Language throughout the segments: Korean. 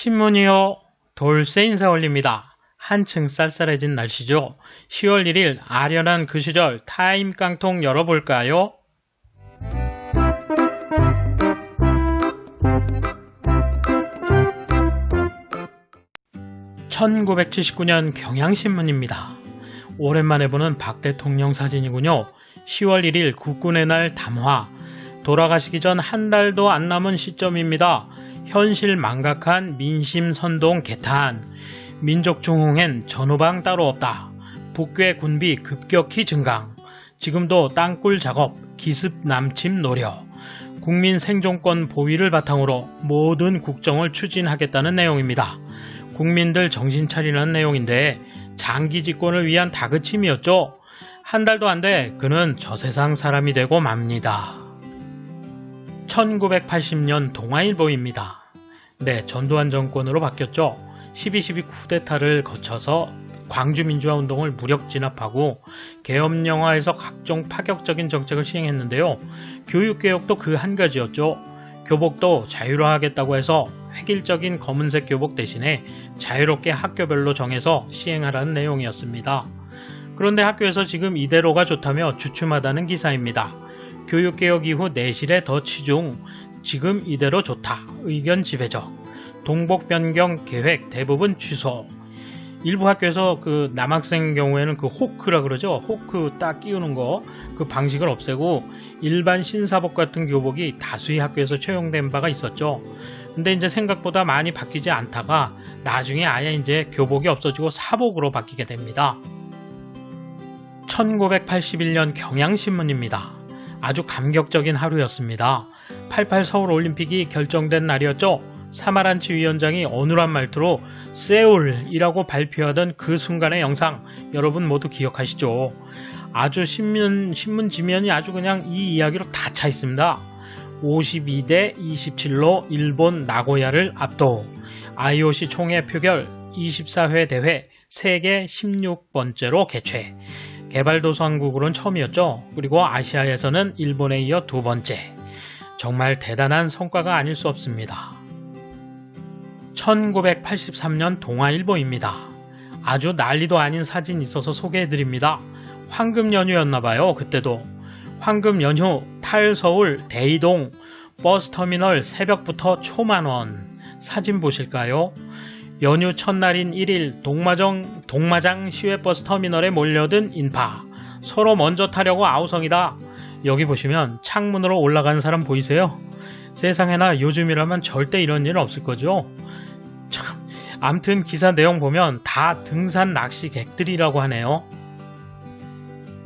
신문이요. 돌쇠 인사 올립니다. 한층 쌀쌀해진 날씨죠. 10월 1일 아련한 그 시절 타임 깡통 열어볼까요? 1979년 경향신문입니다. 오랜만에 보는 박 대통령 사진이군요. 10월 1일 국군의 날 담화. 돌아가시기 전 한 달도 안 남은 시점입니다. 현실 망각한 민심 선동 개탄. 민족 중흥엔 전후방 따로 없다. 북괴 군비 급격히 증강. 지금도 땅굴 작업, 기습 남침 노려. 국민 생존권 보위를 바탕으로 모든 국정을 추진하겠다는 내용입니다. 국민들 정신 차리는 내용인데 장기 집권을 위한 다그침이었죠. 한 달도 안 돼 그는 저 세상 사람이 되고 맙니다. 1980년 동아일보입니다. 네, 전두환 정권으로 바뀌었죠. 12.12 쿠데타를 거쳐서 광주민주화운동을 무력 진압하고 계엄영화에서 각종 파격적인 정책을 시행했는데요. 교육개혁도 그 한 가지였죠. 교복도 자유화하겠다고 해서 획일적인 검은색 교복 대신에 자유롭게 학교별로 정해서 시행하라는 내용이었습니다. 그런데 학교에서 지금 이대로가 좋다며 주춤하다는 기사입니다. 교육개혁 이후 내실에 더 치중, 지금 이대로 좋다, 의견 지배적, 동복 변경 계획 대부분 취소. 일부 학교에서 그 남학생 경우에는 그 호크라 그러죠. 호크 딱 끼우는 거, 그 방식을 없애고 일반 신사복 같은 교복이 다수의 학교에서 채용된 바가 있었죠. 근데 이제 생각보다 많이 바뀌지 않다가 나중에 아예 이제 교복이 없어지고 사복으로 바뀌게 됩니다. 1981년 경향신문입니다. 아주 감격적인 하루였습니다. 88 서울올림픽이 결정된 날이었죠. 사마란치 위원장이 어눌한 말투로 세울이라고 발표하던 그 순간의 영상 여러분 모두 기억하시죠? 아주 신문 지면이 아주 그냥 이 이야기로 다 차 있습니다. 52대 27로 일본 나고야를 압도. IOC 총회 표결 24회 대회 세계 16번째로 개최. 개발도상국으로는 처음이었죠. 그리고 아시아에서는 일본에 이어 두 번째. 정말 대단한 성과가 아닐 수 없습니다. 1983년 동아일보입니다. 아주 난리도 아닌 사진이 있어서 소개해드립니다. 황금 연휴였나봐요. 그때도. 황금 연휴 탈서울 대이동 버스터미널 새벽부터 초만원. 사진 보실까요? 연휴 첫날인 1일 동마장 시외버스터미널에 몰려든 인파. 서로 먼저 타려고 아우성이다. 여기 보시면 창문으로 올라가는 사람 보이세요? 세상에나 요즘이라면 절대 이런 일 없을 거죠. 참, 암튼 기사 내용 보면 다 등산 낚시객들이라고 하네요.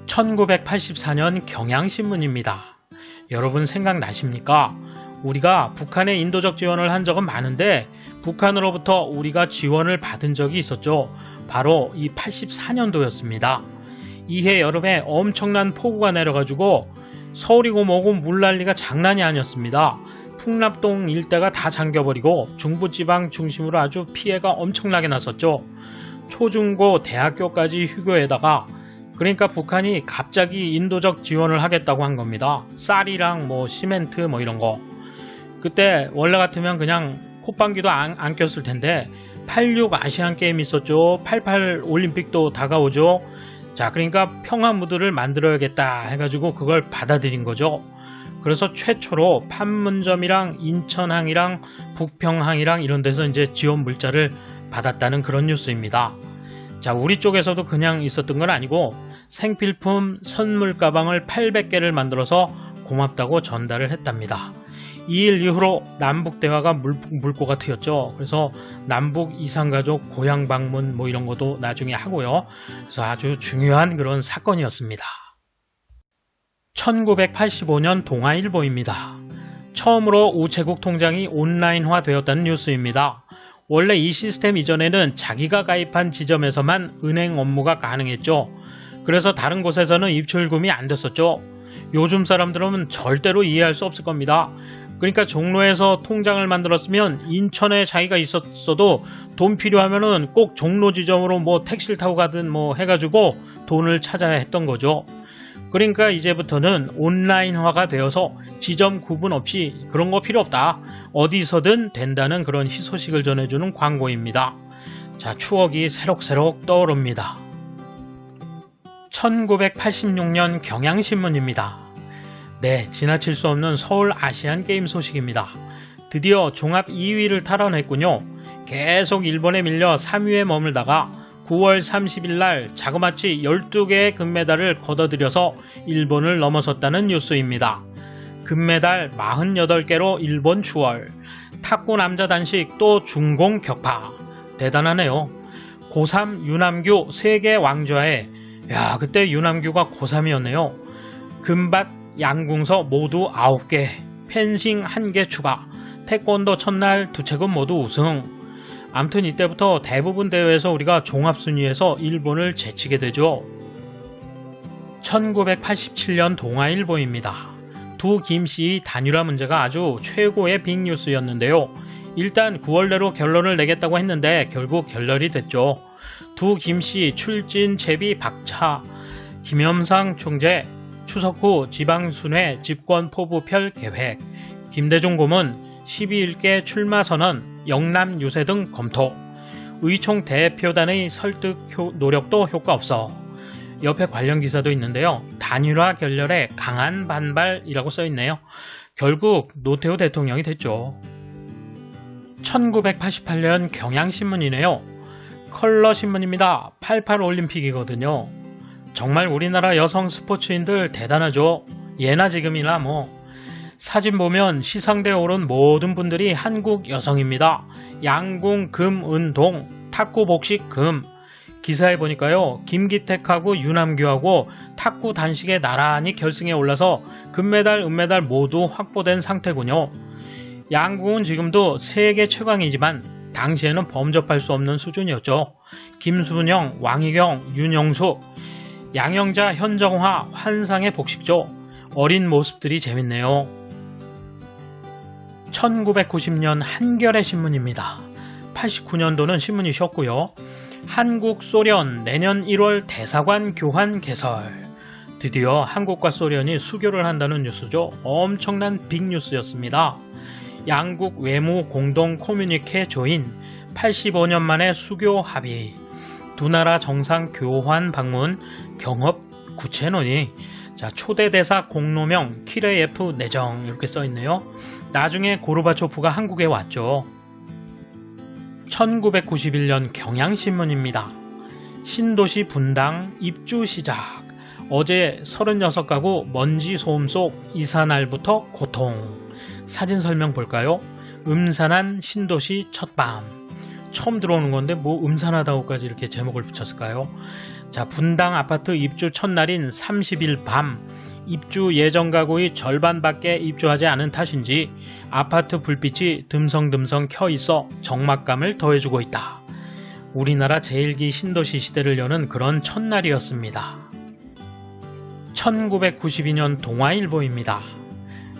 1984년 경향신문입니다. 여러분 생각나십니까? 우리가 북한에 인도적 지원을 한 적은 많은데 북한으로부터 우리가 지원을 받은 적이 있었죠. 바로 이 84년도였습니다. 이해 여름에 엄청난 폭우가 내려가지고 서울이고 뭐고 물난리가 장난이 아니었습니다. 풍납동 일대가 다 잠겨버리고 중부지방 중심으로 아주 피해가 엄청나게 났었죠. 초중고 대학교까지 휴교에다가 그러니까 북한이 갑자기 인도적 지원을 하겠다고 한 겁니다. 쌀이랑 뭐 시멘트 뭐 이런 거. 그때 원래 같으면 그냥 콧방귀도 안 꼈을 텐데 86 아시안게임 있었죠. 88 올림픽도 다가오죠. 자, 그러니까 평화 무드를 만들어야겠다 해가지고 그걸 받아들인 거죠. 그래서 최초로 판문점이랑 인천항이랑 북평항이랑 이런 데서 이제 지원 물자를 받았다는 그런 뉴스입니다. 자, 우리 쪽에서도 그냥 있었던 건 아니고 생필품 선물 가방을 800개를 만들어서 고맙다고 전달을 했답니다. 이 일 이후로 남북 대화가 물꼬가 트였죠. 그래서 남북 이산가족 고향 방문 뭐 이런 것도 나중에 하고요. 그래서 아주 중요한 그런 사건이었습니다. 1985년 동아일보입니다. 처음으로 우체국 통장이 온라인화 되었다는 뉴스입니다. 원래 이 시스템 이전에는 자기가 가입한 지점에서만 은행 업무가 가능했죠. 그래서 다른 곳에서는 입출금이 안 됐었죠. 요즘 사람들은 절대로 이해할 수 없을 겁니다. 그러니까 종로에서 통장을 만들었으면 인천에 자기가 있었어도 돈 필요하면은 꼭 종로 지점으로 뭐 택시를 타고 가든 뭐 해가지고 돈을 찾아야 했던 거죠. 그러니까 이제부터는 온라인화가 되어서 지점 구분 없이 그런 거 필요 없다. 어디서든 된다는 그런 희소식을 전해주는 광고입니다. 자, 추억이 새록새록 떠오릅니다. 1986년 경향신문입니다. 네, 지나칠 수 없는 서울 아시안 게임 소식입니다. 드디어 종합 2위를 탈환했군요. 계속 일본에 밀려 3위에 머물다가 9월 30일 날 자그마치 12개의 금메달을 거둬들여서 일본을 넘어섰다는 뉴스입니다. 금메달 48개로 일본 추월, 탁구 남자 단식 또 중공 격파. 대단하네요. 고3 유남규 세계 왕좌에, 야, 그때 유남규가 고3이었네요. 금밭 양궁서 모두 9개, 펜싱 1개 추가, 태권도 첫날 2체급 모두 우승. 암튼 이때부터 대부분 대회에서 우리가 종합순위에서 일본을 제치게 되죠. 1987년 동아일보입니다. 두 김씨 단일화 문제가 아주 최고의 빅뉴스였는데요. 일단 9월 내로 결론을 내겠다고 했는데 결국 결렬이 됐죠. 두 김씨 출진 채비 박차, 김현상 총재 추석 후 지방순회 집권 포부 펼 계획, 김대중 고문 12일께 출마 선언, 영남 유세 등 검토, 의총 대표단의 설득 노력도 효과 없어. 옆에 관련 기사도 있는데요. 단일화 결렬에 강한 반발이라고 써있네요. 결국 노태우 대통령이 됐죠. 1988년 경향신문이네요. 컬러 신문입니다. 88 올림픽이거든요. 정말 우리나라 여성 스포츠인들 대단하죠. 예나 지금이나 뭐. 사진 보면 시상대에 오른 모든 분들이 한국 여성입니다. 양궁 금, 은, 동, 탁구 복식 금. 기사에 보니까요. 김기택하고 유남규하고 탁구 단식에 나란히 결승에 올라서 금메달, 은메달 모두 확보된 상태군요. 양궁은 지금도 세계 최강이지만 당시에는 범접할 수 없는 수준이었죠. 김순영, 왕희경, 윤영숙, 양영자, 현정화, 환상의 복식조. 어린 모습들이 재밌네요. 1990년 한겨레 신문입니다. 89년도는 신문이 쉬었고요. 한국 소련 내년 1월 대사관 교환 개설. 드디어 한국과 소련이 수교를 한다는 뉴스죠. 엄청난 빅뉴스였습니다. 양국 외무 공동 커뮤니케 조인, 85년 만에 수교 합의, 두 나라 정상 교환 방문, 경협 구체 논의. 자, 초대 대사 공로명 키레예프 내정 이렇게 써있네요. 나중에 고르바초프가 한국에 왔죠. 1991년 경향신문입니다. 신도시 분당 입주 시작. 어제 36가구 먼지 소음 속 이사 날부터 고통. 사진 설명 볼까요? 음산한 신도시 첫밤. 처음 들어오는 건데 뭐 음산하다고까지 이렇게 제목을 붙였을까요? 자, 분당 아파트 입주 첫날인 30일 밤 입주 예정 가구의 절반밖에 입주하지 않은 탓인지 아파트 불빛이 듬성듬성 켜 있어 적막감을 더해주고 있다. 우리나라 제1기 신도시 시대를 여는 그런 첫날이었습니다. 1992년 동아일보입니다.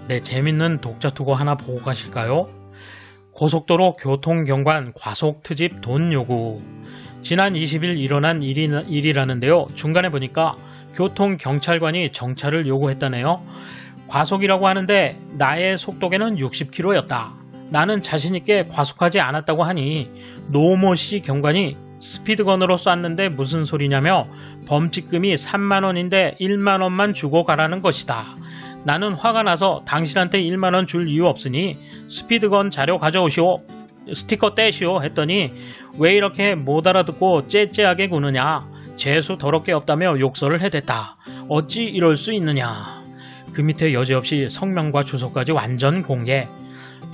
네, 재밌는 독자투고 하나 보고 가실까요? 고속도로 교통경관 과속트집 돈 요구. 지난 20일 일어난 일이라는데요. 중간에 보니까 교통경찰관이 정차를 요구했다네요. 과속이라고 하는데 나의 속도계는 60km였다. 나는 자신있게 과속하지 않았다고 하니 노모씨 경관이 스피드건으로 쐈는데 무슨 소리냐며 범칙금이 3만원인데 1만원만 주고 가라는 것이다. 나는 화가 나서 당신한테 1만원 줄 이유 없으니 스피드건 자료 가져오시오. 스티커 떼시오 했더니 왜 이렇게 못 알아듣고 째째하게 구느냐. 재수 더럽게 없다며 욕설을 해댔다. 어찌 이럴 수 있느냐. 그 밑에 여지없이 성명과 주소까지 완전 공개.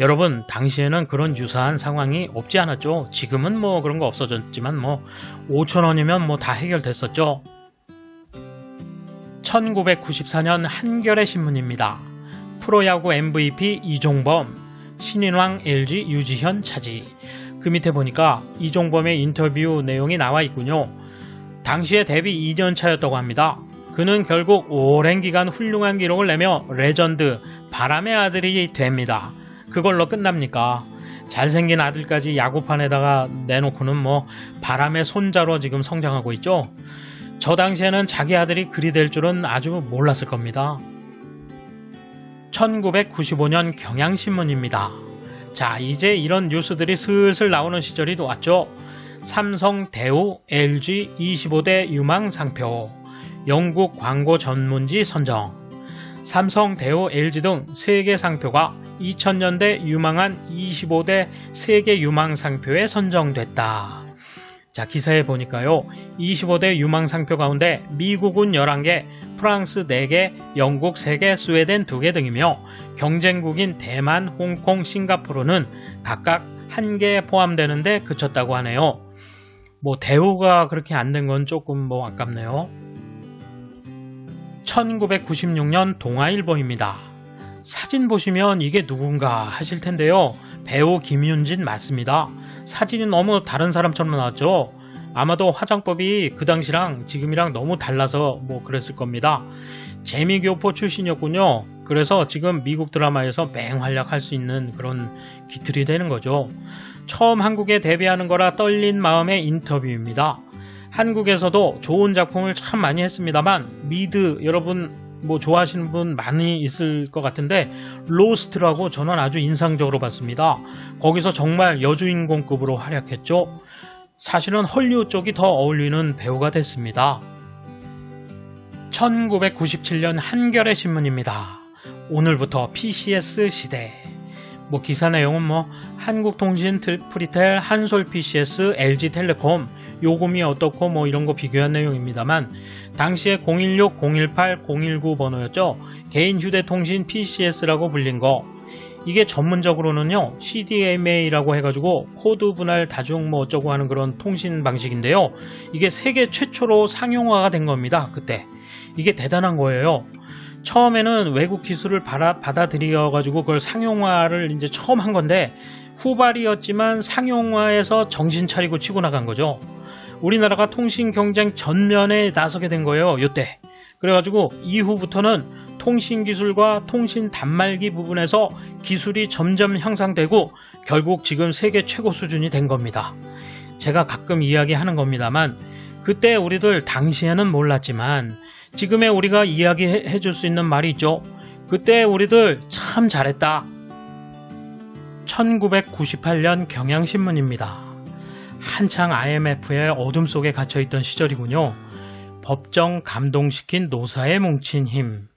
여러분, 당시에는 그런 유사한 상황이 없지 않았죠. 지금은 뭐 그런 거 없어졌지만 뭐 5,000원이면 뭐 다 해결됐었죠. 1994년 한겨레 신문입니다. 프로야구 MVP 이종범, 신인왕 LG 유지현 차지. 그 밑에 보니까 이종범의 인터뷰 내용이 나와 있군요. 당시에 데뷔 2년 차였다고 합니다. 그는 결국 오랜 기간 훌륭한 기록을 내며 레전드 바람의 아들이 됩니다. 그걸로 끝납니까? 잘생긴 아들까지 야구판에다가 내놓고는 뭐 바람의 손자로 지금 성장하고 있죠. 저 당시에는 자기 아들이 글이 될 줄은 아주 몰랐을 겁니다. 1995년 경향신문입니다. 자, 이제 이런 뉴스들이 슬슬 나오는 시절이 왔죠. 삼성, 대우, LG 25대 유망 상표, 영국 광고 전문지 선정. 삼성, 대우, LG 등 세계 상표가 2000년대 유망한 25대 세계 유망 상표에 선정됐다. 자, 기사에 보니까요. 25대 유망 상표 가운데 미국은 11개, 프랑스 4개, 영국 3개, 스웨덴 2개 등이며 경쟁국인 대만, 홍콩, 싱가포르는 각각 1개 포함되는데 그쳤다고 하네요. 대우가 그렇게 안 된 건 조금 아깝네요. 1996년 동아일보입니다. 사진 보시면 이게 누군가 하실 텐데요. 배우 김윤진 맞습니다. 사진이 너무 다른 사람처럼 나왔죠. 아마도 화장법이 그 당시랑 지금이랑 너무 달라서 그랬을 겁니다. 재미교포 출신이었군요. 그래서 지금 미국 드라마에서 맹활약할 수 있는 그런 기틀이 되는 거죠. 처음 한국에 데뷔하는 거라 떨린 마음의 인터뷰입니다. 한국에서도 좋은 작품을 참 많이 했습니다만 미드 여러분 좋아하시는 분 많이 있을 것 같은데 로스트라고 저는 아주 인상적으로 봤습니다. 거기서 정말 여주인공급으로 활약했죠. 사실은 헐리우드 쪽이 더 어울리는 배우가 됐습니다. 1997년 한겨레 신문입니다. 오늘부터 PCS 시대. 기사 내용은 한국통신 프리텔, 한솔 PCS, LG텔레콤 요금이 어떻고 이런 거 비교한 내용입니다만 당시에 016, 018, 019 번호였죠. 개인 휴대통신 PCS라고 불린 거. 이게 전문적으로는요 CDMA라고 해가지고 코드 분할 다중 어쩌고 하는 그런 통신 방식인데요. 이게 세계 최초로 상용화가 된 겁니다. 그때 이게 대단한 거예요. 처음에는 외국 기술을 받아들여가지고 그걸 상용화를 이제 처음 한 건데 후발이었지만 상용화에서 정신 차리고 치고 나간 거죠. 우리나라가 통신 경쟁 전면에 나서게 된 거예요. 이때. 그래가지고 이후부터는 통신 기술과 통신 단말기 부분에서 기술이 점점 향상되고 결국 지금 세계 최고 수준이 된 겁니다. 제가 가끔 이야기하는 겁니다만 그때 우리들 당시에는 몰랐지만 지금의 우리가 이야기해 줄 수 있는 말이 있죠. 그때 우리들 참 잘했다. 1998년 경향신문입니다. 한창 IMF의 어둠 속에 갇혀있던 시절이군요. 법정 감동시킨 노사에 뭉친 힘.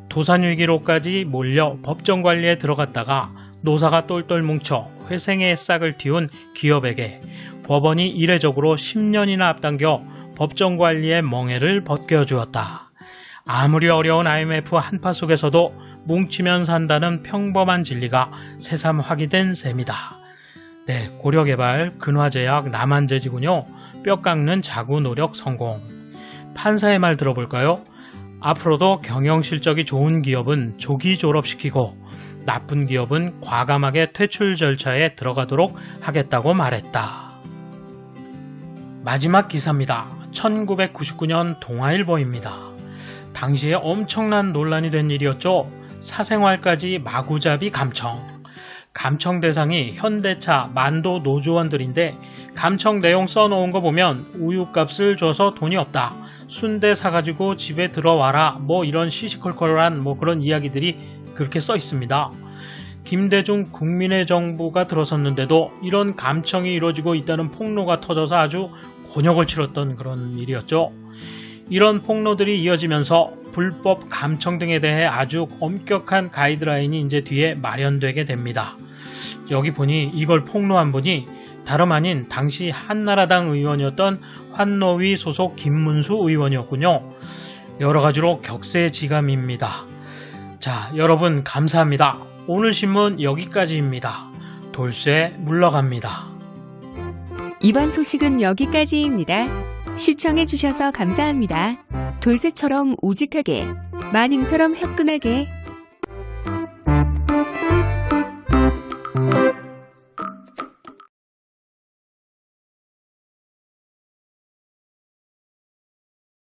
도산위기로까지 몰려 법정 관리에 들어갔다가 노사가 똘똘 뭉쳐 회생의 싹을 틔운 기업에게 법원이 이례적으로 10년이나 앞당겨 법정 관리의 멍해를 벗겨주었다. 아무리 어려운 IMF 한파 속에서도 뭉치면 산다는 평범한 진리가 새삼 확인된 셈이다. 네, 고려개발, 근화제약, 남한제지군요. 뼈 깎는 자구 노력 성공. 판사의 말 들어볼까요? 앞으로도 경영 실적이 좋은 기업은 조기 졸업시키고 나쁜 기업은 과감하게 퇴출 절차에 들어가도록 하겠다고 말했다. 마지막 기사입니다. 1999년 동아일보입니다. 당시에 엄청난 논란이 된 일이었죠. 사생활까지 마구잡이 감청. 감청 대상이 현대차, 만도 노조원들인데 감청 내용 써놓은 거 보면 우유값을 줘서 돈이 없다. 순대 사가지고 집에 들어와라. 이런 시시콜콜한 그런 이야기들이 그렇게 써 있습니다. 김대중 국민의 정부가 들어섰는데도 이런 감청이 이루어지고 있다는 폭로가 터져서 아주 곤욕을 치렀던 그런 일이었죠. 이런 폭로들이 이어지면서 불법 감청 등에 대해 아주 엄격한 가이드라인이 이제 뒤에 마련되게 됩니다. 여기 보니 이걸 폭로한 분이 다름 아닌 당시 한나라당 의원이었던 환노위 소속 김문수 의원이었군요. 여러 가지로 격세지감입니다. 자, 여러분 감사합니다. 오늘 신문 여기까지입니다. 돌쇠 물러갑니다. 이번 소식은 여기까지입니다. 시청해주셔서 감사합니다. 돌쇠처럼 우직하게, 마님처럼 화끈하게